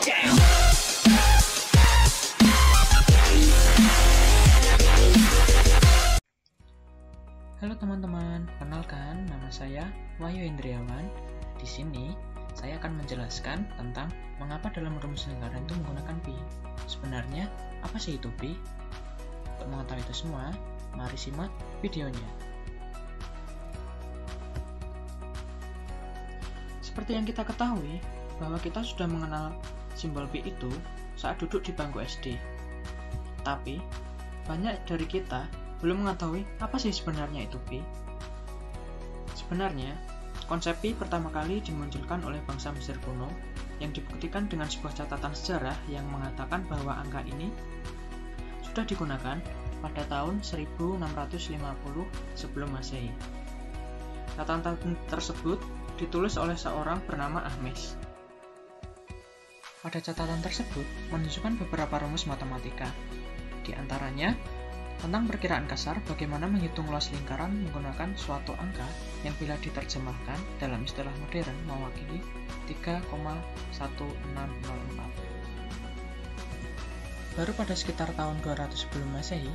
Halo teman-teman, kenalkan nama saya Wahyu Indriawan. Di sini saya akan menjelaskan tentang mengapa dalam rumus lingkaran itu menggunakan pi. Sebenarnya apa sih itu pi? Untuk mengetahui itu semua, mari simak videonya. Seperti yang kita ketahui bahwa kita sudah mengenal simbol pi itu saat duduk di bangku SD. Tapi banyak dari kita belum mengetahui apa sih sebenarnya itu pi. Sebenarnya, konsep pi pertama kali dimunculkan oleh bangsa Mesir kuno yang dibuktikan dengan sebuah catatan sejarah yang mengatakan bahwa angka ini sudah digunakan pada tahun 1650 sebelum Masehi. Catatan tersebut ditulis oleh seorang bernama Ahmes. Pada catatan tersebut menunjukkan beberapa rumus matematika. Di antaranya, tentang perkiraan kasar bagaimana menghitung luas lingkaran menggunakan suatu angka yang bila diterjemahkan dalam istilah modern mewakili 3,1604. Baru pada sekitar tahun 200 sebelum Masehi,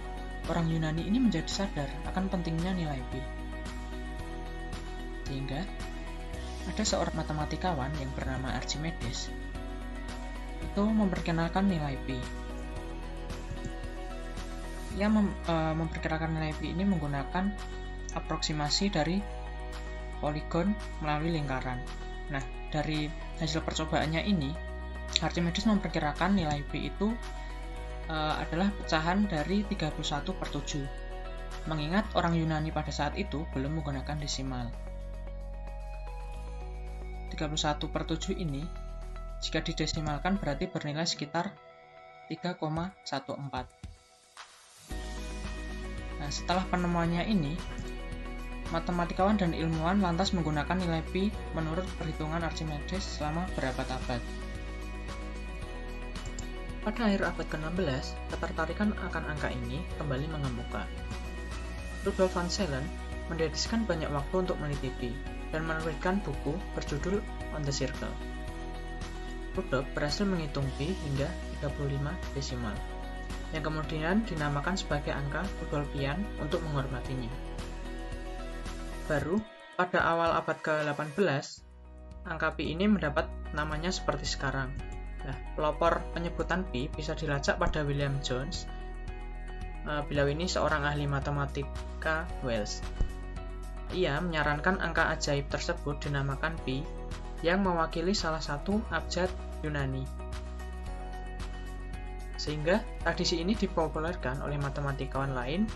orang Yunani ini menjadi sadar akan pentingnya nilai pi. Sehingga ada seorang matematikawan yang bernama Archimedes itu memperkenalkan nilai pi. Ia memperkirakan nilai pi ini menggunakan aproksimasi dari poligon melalui lingkaran. Nah, dari hasil percobaannya ini, Archimedes memperkirakan nilai pi itu adalah pecahan dari 31/7. Mengingat orang Yunani pada saat itu belum menggunakan desimal. 31/7 ini, jika didesimalkan berarti bernilai sekitar 3,14. Nah, setelah penemuannya ini, matematikawan dan ilmuwan lantas menggunakan nilai pi menurut perhitungan Archimedes selama berabad-abad. Pada akhir abad ke-16, ketertarikan akan angka ini kembali mengemuka. Rudolf van Cellen mendedikasikan banyak waktu untuk meneliti pi dan menerbitkan buku berjudul On the Circle. Rudolf berhasil menghitung pi hingga 35 desimal, yang kemudian dinamakan sebagai angka Rudolfian untuk menghormatinya. Baru pada awal abad ke-18, angka pi ini mendapat namanya seperti sekarang. Nah, pelopor penyebutan pi bisa dilacak pada William Jones. Beliau ini seorang ahli matematika Wales. Ia menyarankan angka ajaib tersebut dinamakan pi yang mewakili salah satu abjad Yunani. Sehingga tradisi ini dipopulerkan oleh matematikawan lain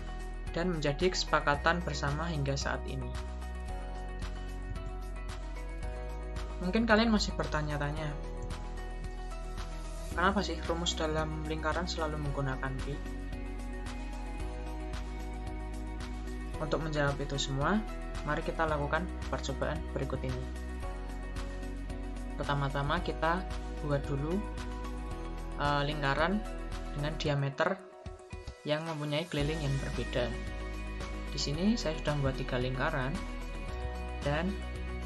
dan menjadi kesepakatan bersama hingga saat ini. Mungkin kalian masih bertanya-tanya, kenapa sih rumus dalam lingkaran selalu menggunakan pi? Untuk menjawab itu semua, mari kita lakukan percobaan berikut ini. Pertama-tama kita buat dulu lingkaran dengan diameter yang mempunyai keliling yang berbeda. Di sini saya sudah membuat 3 lingkaran dan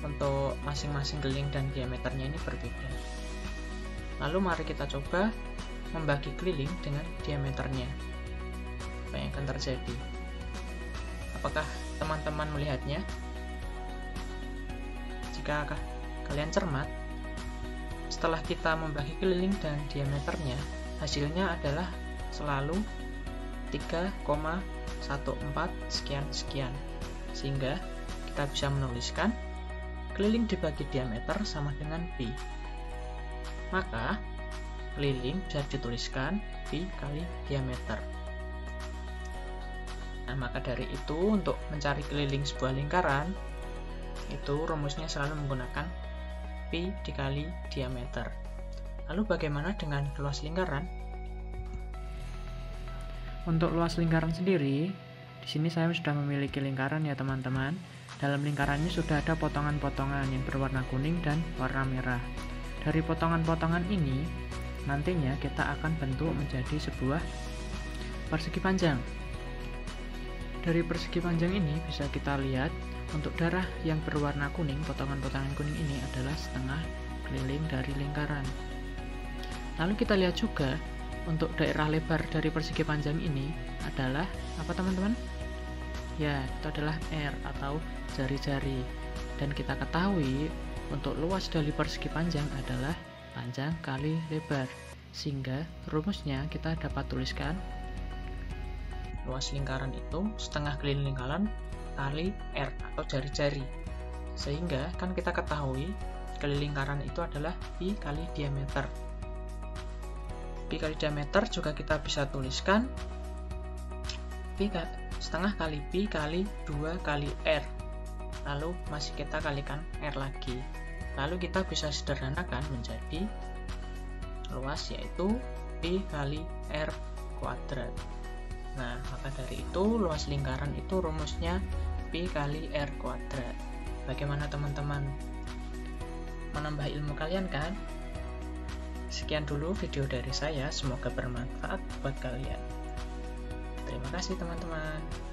untuk masing-masing keliling dan diameternya ini berbeda. Lalu mari kita coba membagi keliling dengan diameternya. Apa yang akan terjadi? Apakah teman-teman melihatnya? Jika kalian cermat, setelah kita membagi keliling dan diameternya, hasilnya adalah selalu 3,14 sekian-sekian. Sehingga kita bisa menuliskan keliling dibagi diameter sama dengan pi. Maka keliling bisa dituliskan pi kali diameter. Nah, maka dari itu untuk mencari keliling sebuah lingkaran, itu rumusnya selalu menggunakan pi dikali diameter. Lalu bagaimana dengan luas lingkaran? Untuk luas lingkaran sendiri, di sini saya sudah memiliki lingkaran ya teman-teman. Dalam lingkaran ini sudah ada potongan-potongan yang berwarna kuning dan warna merah. Dari potongan-potongan ini, nantinya kita akan bentuk menjadi sebuah persegi panjang. Dari persegi panjang ini bisa kita lihat untuk darah yang berwarna kuning, potongan-potongan kuning ini adalah setengah keliling dari lingkaran. Lalu kita lihat juga untuk daerah lebar dari persegi panjang ini adalah apa teman-teman? Ya, itu adalah R atau jari-jari. Dan kita ketahui untuk luas dari persegi panjang adalah panjang kali lebar. Sehingga rumusnya kita dapat tuliskan luas lingkaran itu setengah keliling lingkaran kali R atau jari-jari. Sehingga kan kita ketahui keliling lingkaran itu adalah pi kali diameter. Pi kali diameter juga kita bisa tuliskan setengah kali pi kali 2 kali R. Lalu masih kita kalikan R lagi. Lalu kita bisa sederhanakan menjadi luas yaitu pi kali R kuadrat. Nah, maka dari itu luas lingkaran itu rumusnya pi kali R kuadrat. Bagaimana teman-teman? Menambah ilmu kalian kan? Sekian dulu video dari saya, semoga bermanfaat buat kalian. Terima kasih teman-teman.